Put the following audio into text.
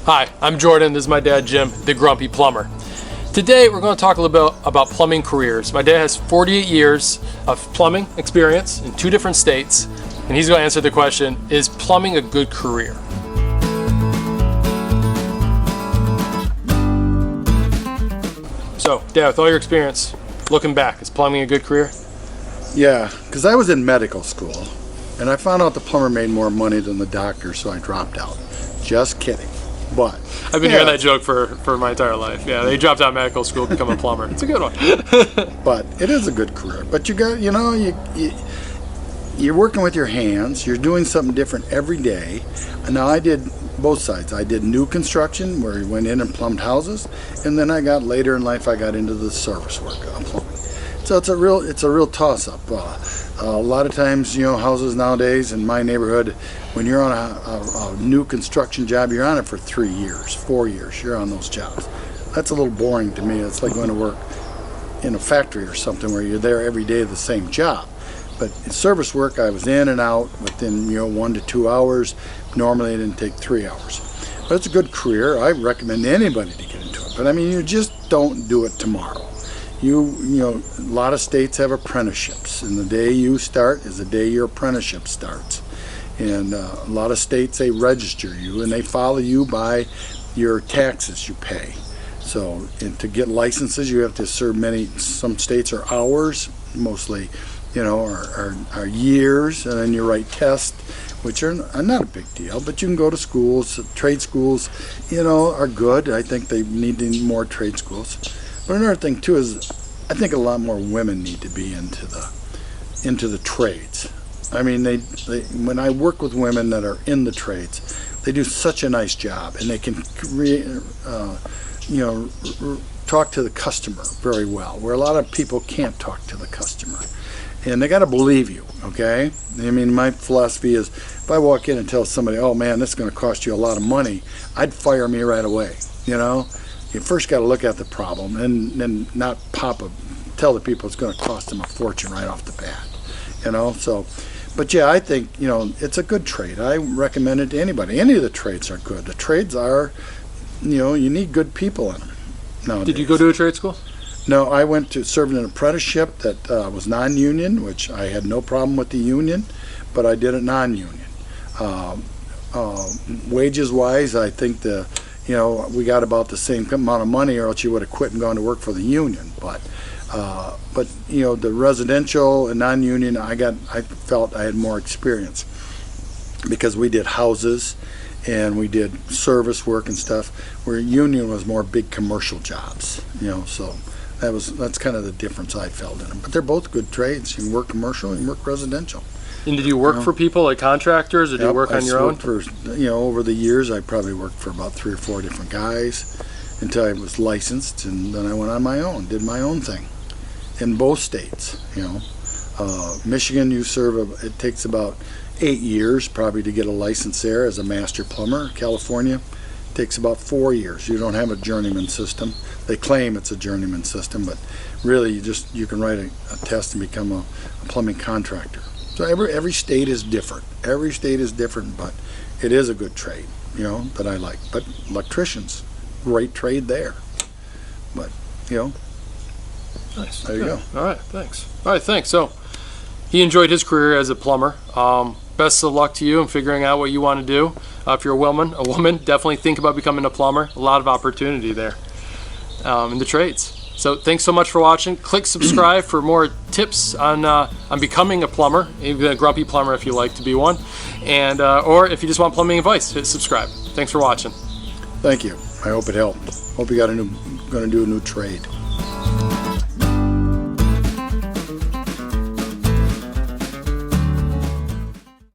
Hi, I'm Jordan. This is my dad, Jim, the Grumpy Plumber. Today, we're going to talk a little bit about plumbing careers. My dad has 48 years of plumbing experience in 2 different states, and he's going to answer the question, is plumbing a good career? So, Dad, with all your experience, looking back, is plumbing a good career? Yeah, because I was in medical school, and I found out the plumber made more money than the doctor, so I dropped out. Just kidding. But I've been hearing that joke for my entire life. Yeah, they dropped out of medical school to become a plumber. It's a good one. But it is a good career. But you got, you're working with your hands. You're doing something different every day. And now I did both sides. I did new construction, where we went in and plumbed houses, and then later in life I got into the service work on plumbing. So it's a real toss-up. A lot of times, houses nowadays in my neighborhood, when you're on a new construction job, you're on it for 3 years, 4 years. You're on those jobs. That's a little boring to me. It's like going to work in a factory or something where you're there every day of the same job. But in service work, I was in and out within 1 to 2 hours. Normally, it didn't take 3 hours. But it's a good career. I recommend anybody to get into it. But I mean, you just don't do it tomorrow. A lot of states have apprenticeships, and the day you start is the day your apprenticeship starts. And a lot of states, they register you and they follow you by your taxes you pay. So, and to get licenses, you have to serve some states are hours, mostly, are years, and then you write tests, which are not a big deal, but you can go to schools. Trade schools, are good. I think they need more trade schools. But another thing too is, I think a lot more women need to be into the trades. I mean, when I work with women that are in the trades, they do such a nice job, and they can talk to the customer very well, where a lot of people can't talk to the customer. And they got to believe you, okay? I mean, my philosophy is, if I walk in and tell somebody, oh man, this is going to cost you a lot of money, I'd fire me right away, You first got to look at the problem and then not tell the people it's going to cost them a fortune right off the bat, So, but yeah, I think, it's a good trade. I recommend it to anybody. Any of the trades are good. The trades are, you need good people in them nowadays. Did you go to a trade school? No, I went to serve in an apprenticeship that was non-union, which I had no problem with the union, but I did it non-union. Wages-wise, I think we got about the same amount of money, or else you would have quit and gone to work for the union. But the residential and non-union, I felt I had more experience because we did houses and we did service work and stuff, where union was more big commercial jobs. So that's kind of the difference I felt in them. But they're both good trades. You can work commercial and you can work residential. And did you work for people like contractors, or did you work on your own? Over the years, I probably worked for about 3 or 4 different guys until I was licensed, and then I went on my own, did my own thing in both states. Michigan, it takes about 8 years probably to get a license there as a master plumber. California takes about 4 years. You don't have a journeyman system. They claim it's a journeyman system, but really you can write a test and become a plumbing contractor. So every state is different. Every state is different, but it is a good trade, that I like. But electricians, great trade there. But, nice. There you go. All right, thanks. So he enjoyed his career as a plumber. Best of luck to you in figuring out what you want to do. If you're a woman, definitely think about becoming a plumber. A lot of opportunity there in the trades. So thanks so much for watching. Click subscribe for more tips on becoming a plumber, even a grumpy plumber if you like to be one, and or if you just want plumbing advice, hit subscribe. Thanks for watching. Thank you. I hope it helped. Hope you going to do a new trade.